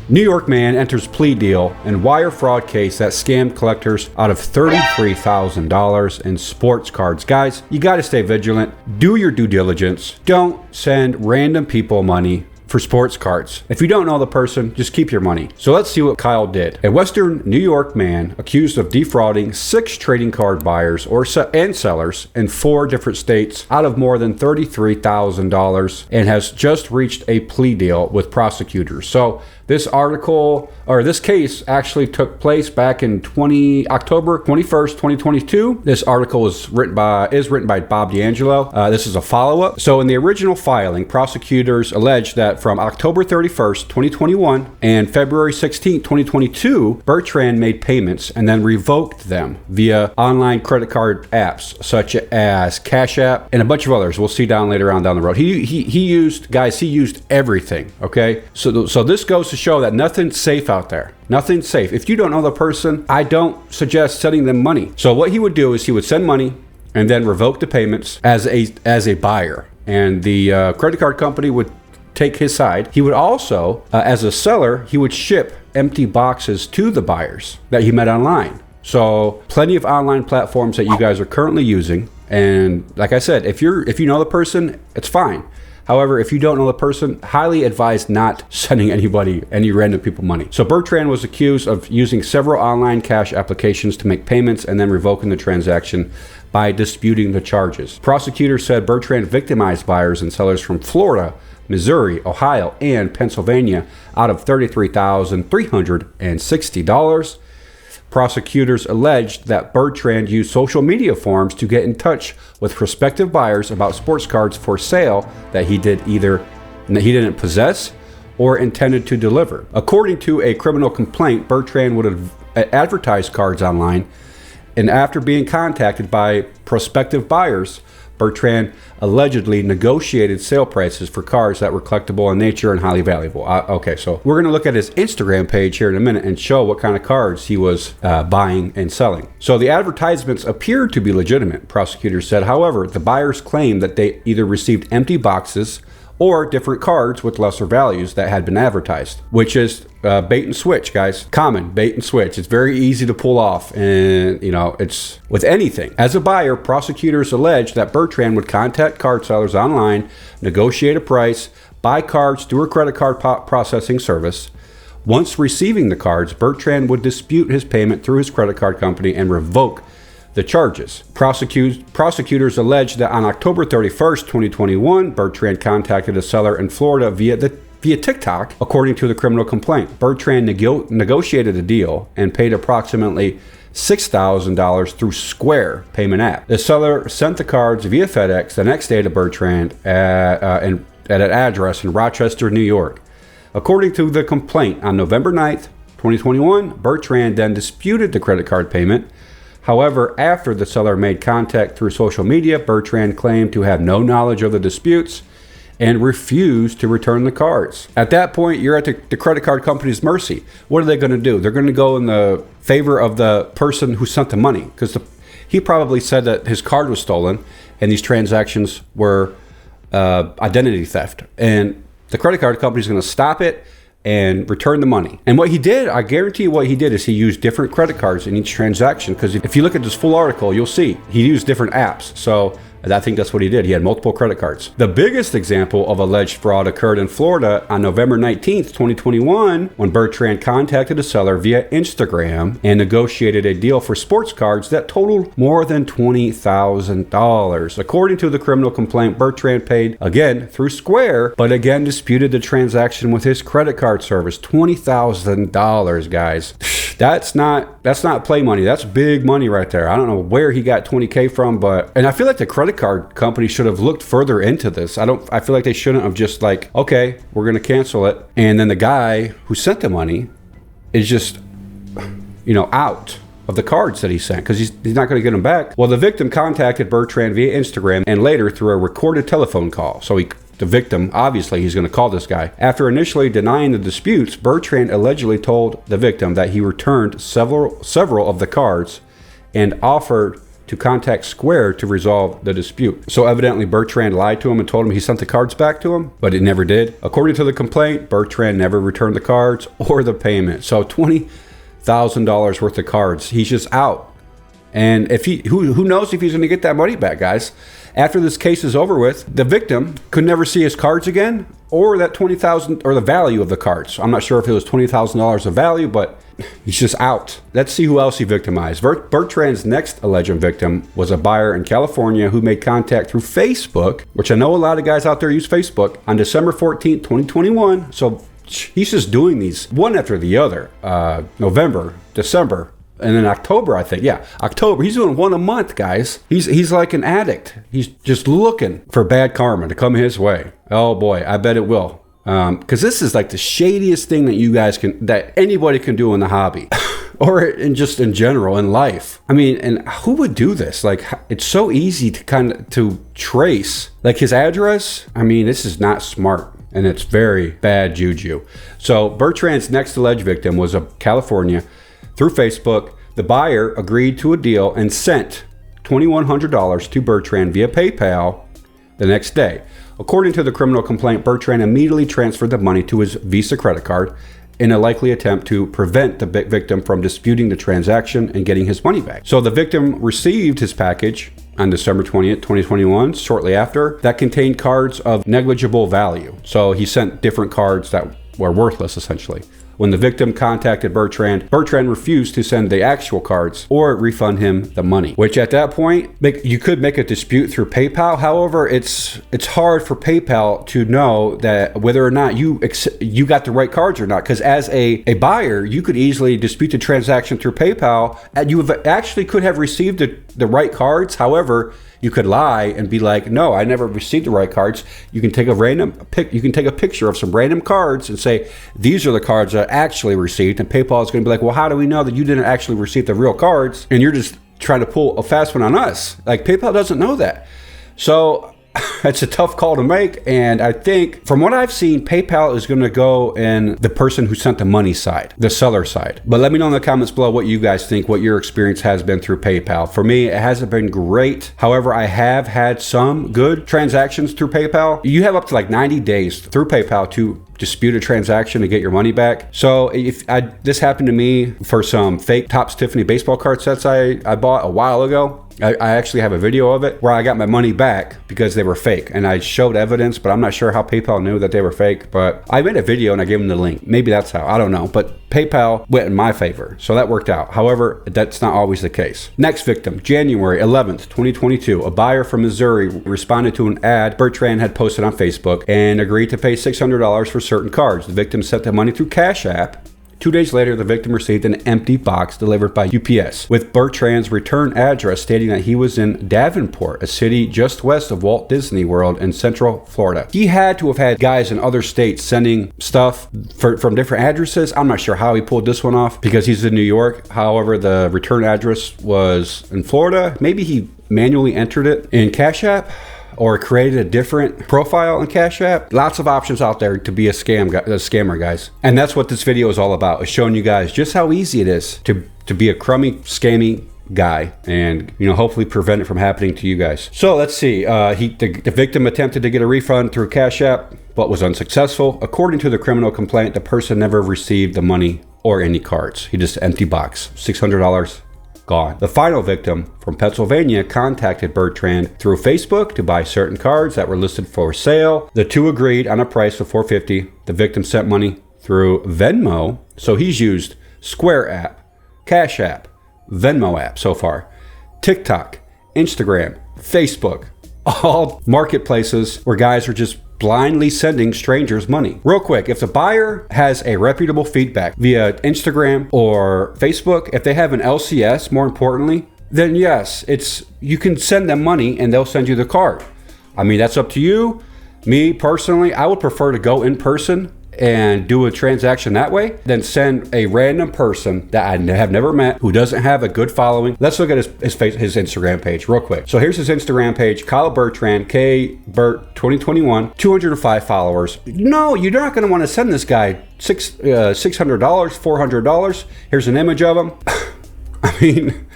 New York man enters plea deal in wire fraud case that scammed collectors out of $33,000 in sports cards. Guys, you got to stay vigilant. Do your due diligence. Don't send random people money for sports cards. If you don't know the person, just keep your money. So let's see what Kyle did. A Western New York man accused of defrauding 6 trading card buyers and sellers in 4 different states out of more than $33,000 and has just reached a plea deal with prosecutors. So this article, or this case, actually took place back in October 21st, 2022. This article is written by Bob D'Angelo. This is a follow-up. So in the original filing, prosecutors alleged that from October 31st, 2021 and February 16th, 2022, Bertrand made payments and then revoked them via online credit card apps such as Cash App and a bunch of others. We'll see down the road. He used everything, okay? So this goes to show that nothing's safe out there. Nothing's safe. If you don't know the person, I don't suggest sending them money. So what he would do is he would send money and then revoke the payments as a buyer, and the credit card company would take his side. He would also, as a seller, he would ship empty boxes to the buyers that he met online. So plenty of online platforms that you guys are currently using. And like I said, if you know the person, it's fine. However, if you don't know the person, highly advise not sending any random people money. So Bertrand was accused of using several online cash applications to make payments and then revoking the transaction by disputing the charges. Prosecutors said Bertrand victimized buyers and sellers from Florida, Missouri, Ohio, and Pennsylvania out of $33,360. Prosecutors alleged that Bertrand used social media forums to get in touch with prospective buyers about sports cards for sale that he didn't possess or intended to deliver. According to a criminal complaint, Bertrand would have advertised cards online, and after being contacted by prospective buyers, Bertrand allegedly negotiated sale prices for cards that were collectible in nature and highly valuable. Okay, so we're going to look at his Instagram page here in a minute and show what kind of cards he was buying and selling. So the advertisements appeared to be legitimate, prosecutors said. However, the buyers claimed that they either received empty boxes or different cards with lesser values that had been advertised, which is bait and switch, guys. Common bait and switch. It's very easy to pull off, and it's with anything. As a buyer, prosecutors alleged that Bertrand would contact card sellers online, negotiate a price, buy cards through a credit card processing service. Once receiving the cards, Bertrand would dispute his payment through his credit card company and revoke the charges. Prosecutors alleged that on October 31st, 2021, Bertrand contacted a seller in Florida via TikTok. According to the criminal complaint, Bertrand negotiated a deal and paid approximately $6,000 through Square payment app. The seller sent the cards via FedEx the next day to Bertrand at an address in Rochester, New York. According to the complaint, on November 9th, 2021, Bertrand then disputed the credit card payment. However, after the seller made contact through social media, Bertrand claimed to have no knowledge of the disputes and refused to return the cards. At that point, you're at the credit card company's mercy. What are they going to do? They're going to go in the favor of the person who sent the money, because he probably said that his card was stolen and these transactions were identity theft. And the credit card company is going to stop it and return the money. And what he did, I guarantee you what he did is he used different credit cards in each transaction, because if you look at this full article, you'll see he used different apps. So I think that's what he did. He had multiple credit cards. The biggest example of alleged fraud occurred in Florida on November 19th, 2021, when Bertrand contacted a seller via Instagram and negotiated a deal for sports cards that totaled more than $20,000. According to the criminal complaint, Bertrand paid again through Square, but again disputed the transaction with his credit card service. $20,000, guys. That's not play money. That's big money right there. I don't know where he got $20K from, and I feel like the credit card company should have looked further into this. I feel like they shouldn't have just like, okay, we're going to cancel it. And then the guy who sent the money is just, out of the cards that he sent, because he's not going to get them back. Well, the victim contacted Bertrand via Instagram and later through a recorded telephone call. So the victim, obviously, he's going to call this guy. After initially denying the disputes, Bertrand allegedly told the victim that he returned several of the cards and offered to contact Square to resolve the dispute. So evidently Bertrand lied to him and told him he sent the cards back to him, but it never did. According to the complaint, Bertrand never returned the cards or the payment. So $20,000 worth of cards. He's just out. And if he, who knows if he's going to get that money back, guys. After this case is over with, the victim could never see his cards again, or that $20,000 or the value of the cards. I'm not sure if it was $20,000 of value, but he's just out. Let's see who else he victimized. Bertrand's next alleged victim was a buyer in California who made contact through Facebook, which I know a lot of guys out there use Facebook, on December 14th, 2021. So he's just doing these one after the other. November, December, and then October, I think. Yeah, October. He's doing one a month, guys. He's like an addict. He's just looking for bad karma to come his way. Oh boy, I bet it will. Because this is like the shadiest thing that anybody can do in the hobby. Or in general in life. I mean, and who would do this? Like, it's so easy to trace like his address. I mean, this is not smart. And it's very bad juju. So Bertrand's next alleged victim was a California. Through Facebook, the buyer agreed to a deal and sent $2,100 to Bertrand via PayPal the next day. According to the criminal complaint, Bertrand immediately transferred the money to his Visa credit card in a likely attempt to prevent the victim from disputing the transaction and getting his money back. So the victim received his package on December 20th, 2021, shortly after, that contained cards of negligible value. So he sent different cards that were worthless, essentially. When the victim contacted Bertrand refused to send the actual cards or refund him the money, which at that point, you could make a dispute through PayPal. However, it's hard for PayPal to know that whether or not you got the right cards or not, because as a buyer, you could easily dispute the transaction through PayPal, and you actually could have received the right cards. However, you could lie and be like, no, I never received the right cards. You can take a picture of some random cards and say, these are the cards I actually received. And PayPal is going to be like, well, how do we know that you didn't actually receive the real cards? And you're just trying to pull a fast one on us. Like, PayPal doesn't know that. So it's a tough call to make. And I think from what I've seen, PayPal is going to go in the person who sent the money side, the seller side. But let me know in the comments below what you guys think, what your experience has been through PayPal. For me, it hasn't been great. However, I have had some good transactions through PayPal. You have up to like 90 days through PayPal to dispute a transaction to get your money back. So this happened to me for some fake Topps Tiffany baseball card sets I bought a while ago. I actually have a video of it where I got my money back because they were fake, and I showed evidence, but I'm not sure how PayPal knew that they were fake. But I made a video and I gave them the link. Maybe that's how, I don't know, but PayPal went in my favor, so that worked out. However, that's not always the case. Next victim, January 11th, 2022, a buyer from Missouri responded to an ad Bertrand had posted on Facebook and agreed to pay $600 for certain cards. The victim sent the money through Cash App. 2 days later, the victim received an empty box delivered by UPS with Bertrand's return address stating that he was in Davenport, a city just west of Walt Disney World in Central Florida. He had to have had guys in other states sending stuff from different addresses. I'm not sure how he pulled this one off because he's in New York. However, the return address was in Florida. Maybe he manually entered it in Cash App or created a different profile in Cash App. Lots of options out there to be a scammer, guys. And that's what this video is all about, is showing you guys just how easy it is to be a crummy, scammy guy, and hopefully prevent it from happening to you guys. So let's see. The victim attempted to get a refund through Cash App, but was unsuccessful. According to the criminal complaint, the person never received the money or any cards. He just empty box, $600. Gone. The final victim from Pennsylvania contacted Bertrand through Facebook to buy certain cards that were listed for sale. The two agreed on a price of $450. The victim sent money through Venmo. So he's used Square app, Cash App, Venmo app so far, TikTok, Instagram, Facebook, all marketplaces where guys are just blindly sending strangers money. Real quick, if the buyer has a reputable feedback via Instagram or Facebook, if they have an LCS, more importantly, then yes, you can send them money and they'll send you the card. I mean, that's up to you. Me personally, I would prefer to go in person and do a transaction that way than send a random person that I have never met who doesn't have a good following. Let's look at his Instagram page real quick. So here's his Instagram page, Kyle Bertrand, KBert 2021, 205 followers. No, you're not going to want to send this guy $600, $400. Here's an image of him. I mean,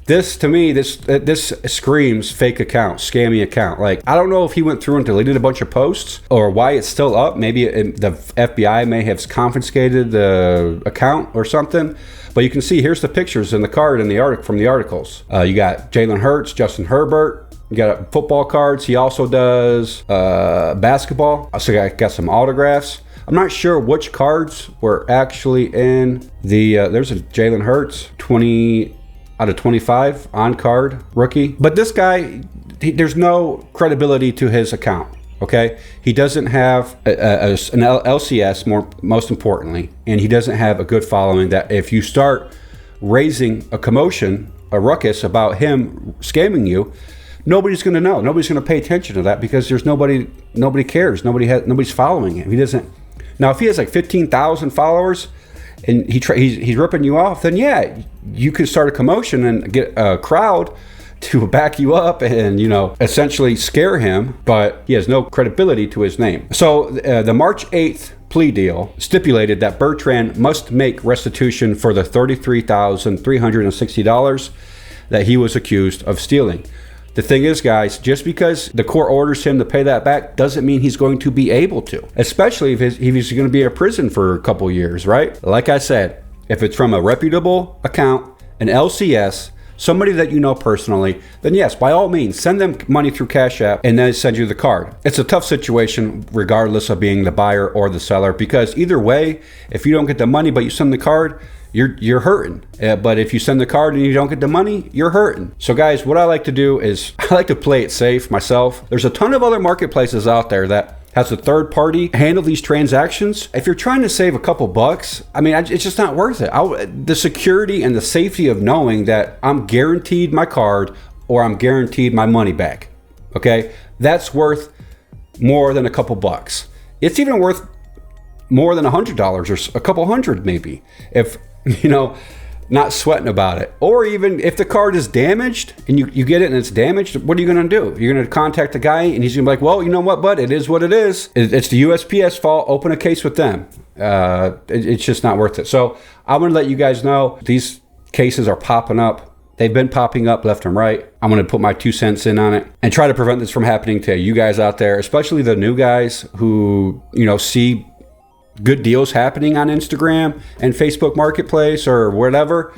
This, to me, this screams fake account, scammy account. Like, I don't know if he went through and deleted a bunch of posts or why it's still up. Maybe the FBI may have confiscated the account or something. But you can see, here's the pictures in the card in the from the articles. You got Jalen Hurts, Justin Herbert. You got football cards. He also does basketball. Also got some autographs. I'm not sure which cards were actually in the, there's a Jalen Hurts, 20 out of 25 on card rookie. But this guy, there's no credibility to his account, okay? He doesn't have an LCS, most importantly, and he doesn't have a good following that if you start raising a commotion, a ruckus about him scamming you, nobody's going to know. Nobody's going to pay attention to that because there's nobody cares. Nobody's following him. He doesn't. Now, if he has like 15,000 followers and he's ripping you off, then yeah, you can start a commotion and get a crowd to back you up and, you know, essentially scare him, but he has no credibility to his name. So the March 8th plea deal stipulated that Bertrand must make restitution for the $33,360 that he was accused of stealing. The thing is, guys, just because the court orders him to pay that back doesn't mean he's going to be able to, especially if he's going to be in prison for a couple years, right? Like I said, if it's from a reputable account, an LCS, somebody that you know personally, then yes, by all means, send them money through Cash App and then send you the card. It's a tough situation regardless of being the buyer or the seller, because either way, if you don't get the money but you send the card, you're hurting. But if you send the card and you don't get the money, you're hurting. So guys, what I like to do is I like to play it safe myself. There's a ton of other marketplaces out there that has a third party handle these transactions. If you're trying to save a couple bucks, I mean, it's just not worth it. The security and the safety of knowing that I'm guaranteed my card or I'm guaranteed my money back, okay? That's worth more than a couple bucks. It's even worth more than $100 or a couple hundred maybe, if, you know, not sweating about it. Or even if the card is damaged and you get it and it's damaged, what are you going to do? You're going to contact the guy and he's going to be like, well, you know what, bud, it is what it is. It's the USPS fault. Open a case with them. It's just not worth it. So I'm going to let you guys know these cases are popping up. They've been popping up left and right. I'm going to put my 2 cents in on it and try to prevent this from happening to you guys out there, especially the new guys who, you know, see good deals happening on Instagram and Facebook Marketplace or whatever,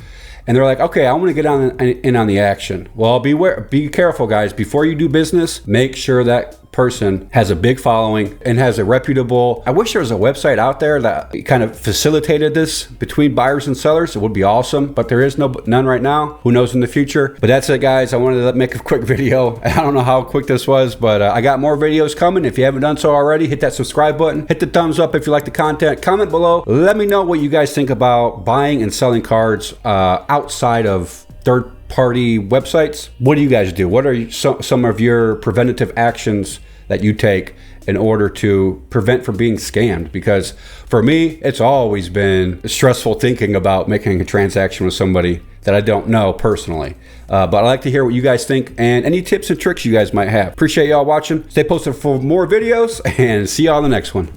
and they're like, okay, I want to get in on the action. Well, be careful, guys. Before you do business, make sure that person has a big following and has a reputable. I wish there was a website out there that kind of facilitated this between buyers and sellers. It would be awesome, but there is none right now. Who knows in the future? But that's it, guys. I wanted to make a quick video. I don't know how quick this was, but I got more videos coming. If you haven't done so already, hit that subscribe button, hit the thumbs up if you like the content, comment below. Let me know what you guys think about buying and selling cards outside of third-party websites. What do you guys do? What are some of your preventative actions that you take in order to prevent from being scammed? Because for me, it's always been stressful thinking about making a transaction with somebody that I don't know personally. But I'd like to hear what you guys think and any tips and tricks you guys might have. Appreciate y'all watching. Stay posted for more videos and see y'all in the next one.